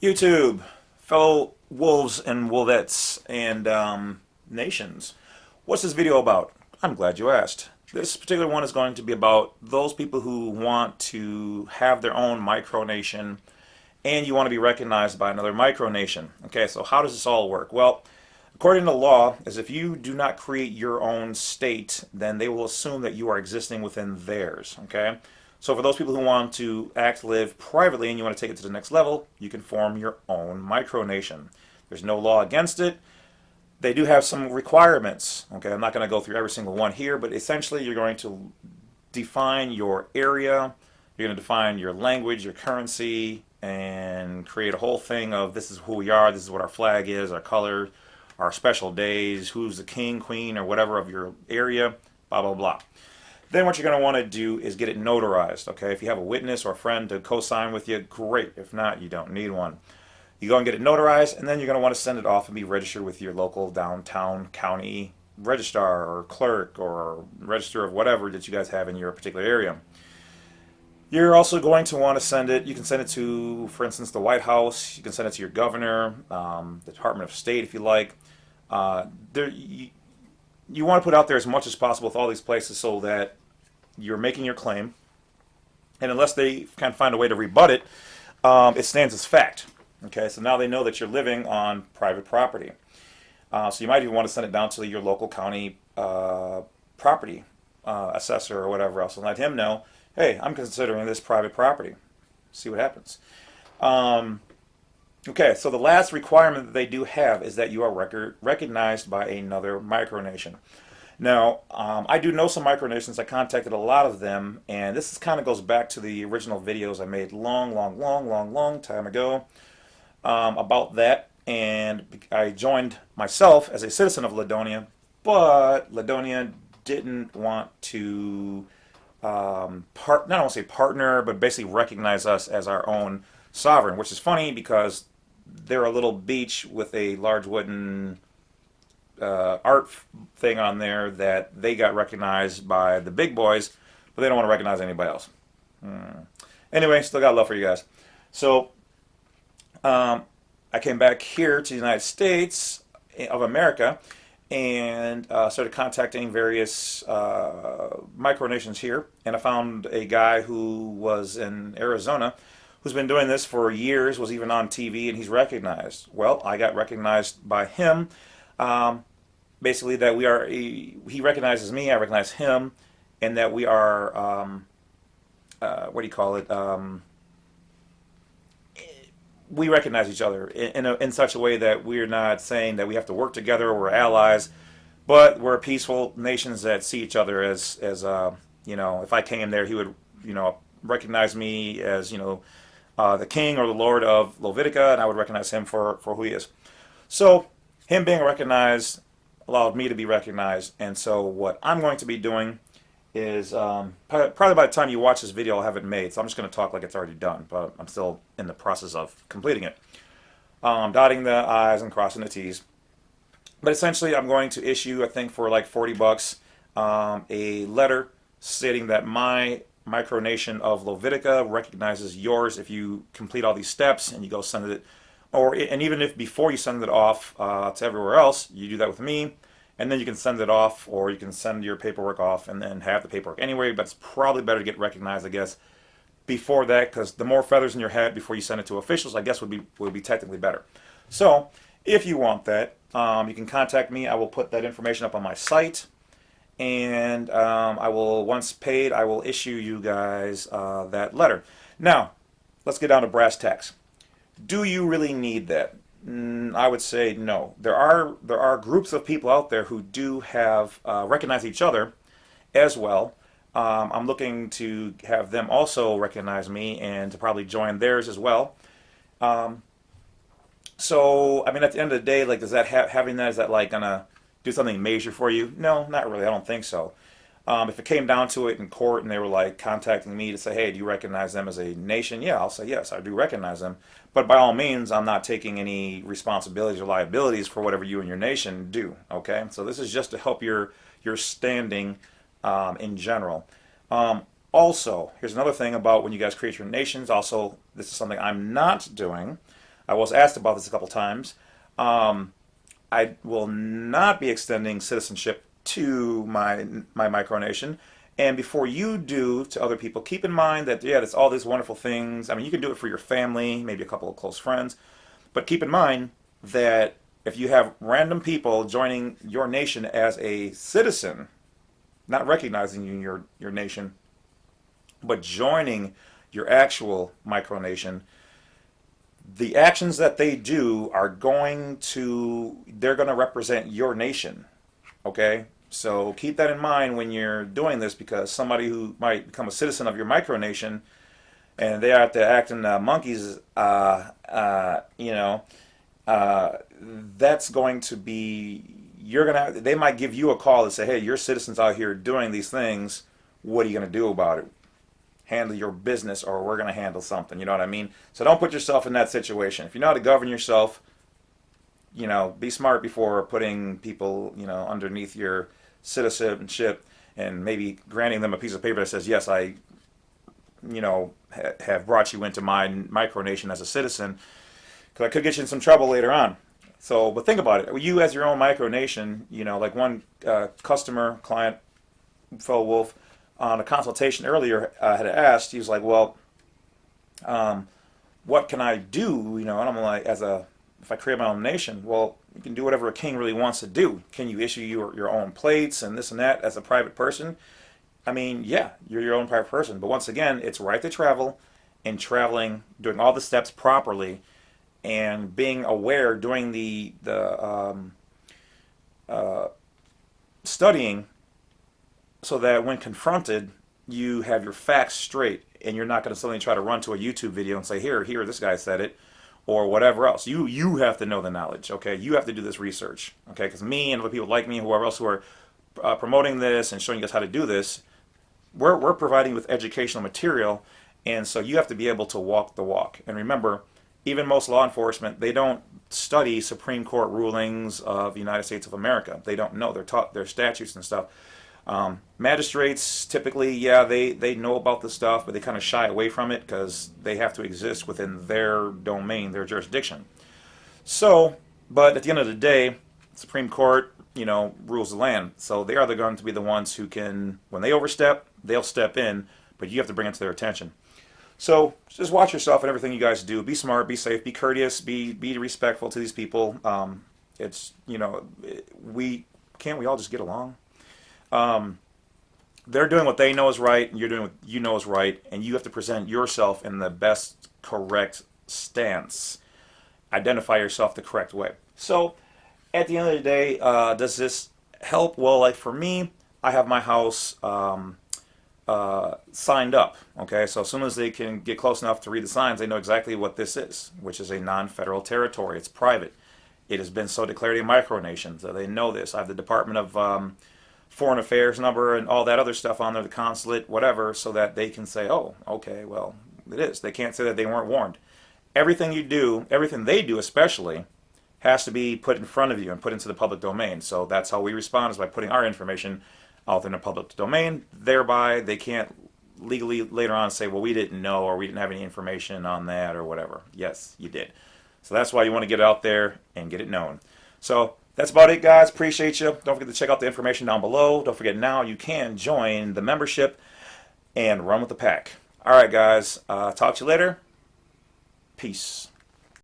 YouTube, fellow wolves and wolvettes and nations. What's this video about? I'm glad you asked. This particular one is going to be about those people who want to have their own micronation and you want to be recognized by another micronation. Okay, so how does this all work? Well, according to law, is if you do not create your own state, then they will assume that you are existing within theirs. Okay, so for those people who want to live privately and you want to take it to the next level, you can form your own micronation. There's no law against it. They do have some requirements. Okay, I'm not going to go through every single one here, but essentially you're going to define your area, you're going to define your language, your currency, and create a whole thing of this is who we are, this is what our flag is, our color, our special days, who's the king, queen, or whatever of your area, blah, blah, blah. Then what you're going to want to do is get it notarized. Okay, if you have a witness or a friend to co-sign with you, great. If not, you don't need one. You go and get it notarized, and then you're going to want to send it off and be registered with your local downtown county registrar or clerk or register of whatever that you guys have in your particular area. You're also going to want to send it, you can send it to, for instance, the White House, you can send it to your governor, the Department of State if you like. You want to put out there as much as possible with all these places so that you're making your claim, and unless they can find a way to rebut it, it stands as fact. Okay, so now they know that you're living on private property. So you might even want to send it down to your local county property assessor or whatever else and let him know, hey, I'm considering this private property. See what happens. Okay, so the last requirement that they do have is that you are recognized by another micronation. Now, I do know some micronations. I contacted a lot of them, and this kind of goes back to the original videos I made long time ago about that. And I joined myself as a citizen of Ladonia, but Ladonia didn't want to not want to say partner, but basically recognize us as our own sovereign, which is funny because they're a little beach with a large wooden art thing on there that they got recognized by the big boys, but they don't want to recognize anybody else. Anyway, still got love for you guys. So I came back here to the United States of America and started contacting various micronations here, and I found a guy who was in Arizona who's been doing this for years, was even on TV, and he's recognized. Well, I got recognized by him. Basically, that he recognizes me, I recognize him, and that we are, what do you call it? We recognize each other in such a way that we're not saying that we have to work together or we're allies, but we're peaceful nations that see each other as if I came there, he would, recognize me as, the king or the lord of Levitica, and I would recognize him for who he is. So him being recognized allowed me to be recognized, and so what I'm going to be doing is probably by the time you watch this video I'll have it made, so I'm just going to talk like it's already done, but I'm still in the process of completing it. Dotting the I's and crossing the T's. But essentially I'm going to issue, I think for like $40, a letter stating that my micronation of Levitica recognizes yours if you complete all these steps and you go send it, and even if before you send it off to everywhere else, you do that with me, and then you can send it off, or you can send your paperwork off and then have the paperwork anyway, but it's probably better to get recognized, I guess, before that, because the more feathers in your hat before you send it to officials, I guess would be technically better. So if you want that, you can contact me. I will put that information up on my site, and I will, once paid, I will issue you guys that letter. Now, let's get down to brass tacks. Do you really need that? I would say no. There are groups of people out there who do have recognize each other as well. I'm looking to have them also recognize me and to probably join theirs as well. So I mean, at the end of the day, like, does that having that, is that like gonna do something major for you? No, not really. I don't think so. If it came down to it in court and they were like contacting me to say, hey, do you recognize them as a nation? Yeah, I'll say yes, I do recognize them. But by all means, I'm not taking any responsibilities or liabilities for whatever you and your nation do. Okay, so this is just to help your standing in general. Also, here's another thing about when you guys create your nations. Also, this is something I'm not doing. I was asked about this a couple times. I will not be extending citizenship to my micronation. And before you do to other people, keep in mind that, yeah, there's all these wonderful things. I mean, you can do it for your family, maybe a couple of close friends, but keep in mind that if you have random people joining your nation as a citizen, not recognizing you in your nation, but joining your actual micronation, the actions that they do are they're going to represent your nation. Okay? So keep that in mind when you're doing this, because somebody who might become a citizen of your micronation and they have to act in monkeys, that's going to be, they might give you a call and say, hey, your citizens out here doing these things. What are you going to do about it? Handle your business, or we're going to handle something. You know what I mean? So don't put yourself in that situation. If you know how to govern yourself, be smart before putting people, underneath your citizenship and maybe granting them a piece of paper that says, yes, I, have brought you into my micronation as a citizen, because I could get you in some trouble later on. So, but think about it. You as your own micronation, like one client, fellow wolf, on a consultation earlier had asked, he was like, well, what can I do? And I'm like, if I create my own nation, well, you can do whatever a king really wants to do. Can you issue your own plates and this and that as a private person? I mean, yeah, you're your own private person. But once again, it's right to travel, and traveling, doing all the steps properly, and being aware, doing the studying, so that when confronted, you have your facts straight, and you're not going to suddenly try to run to a YouTube video and say, here, this guy said it, or whatever else. You have to know the knowledge, okay? You have to do this research, okay? Because me and other people like me, whoever else who are promoting this and showing us how to do this, we're providing you with educational material, and so you have to be able to walk the walk. And remember, even most law enforcement, they don't study Supreme Court rulings of the United States of America. They don't know. They're taught their statutes and stuff. Magistrates, typically, yeah, they know about the stuff, but they kind of shy away from it because they have to exist within their domain, their jurisdiction. So, but at the end of the day, Supreme Court, rules the land. So they are going to be the ones who can, when they overstep, they'll step in, but you have to bring it to their attention. So just watch yourself and everything you guys do. Be smart, be safe, be courteous, be respectful to these people. Can't we all just get along? They're doing what they know is right, and you're doing what you know is right, and you have to present yourself in the best correct stance. Identify yourself the correct way. So at the end of the day, does this help? Well, like for me, I have my house signed up. Okay, so as soon as they can get close enough to read the signs, they know exactly what this is, which is a non-federal territory. It's private. It has been so declared a micronation, so they know this. I have the Department of Foreign Affairs number and all that other stuff on there, the consulate, whatever, so that they can say, oh, okay, well, it is. They can't say that they weren't warned. Everything you do, everything they do especially, has to be put in front of you and put into the public domain. So that's how we respond, is by putting our information out in the public domain. Thereby, they can't legally later on say, well, we didn't know, or we didn't have any information on that, or whatever. Yes, you did. So that's why you want to get it out there and get it known. So that's about it, guys. Appreciate you. Don't forget to check out the information down below. Don't forget, now you can join the membership and run with the pack. All right, guys. Talk to you later. Peace.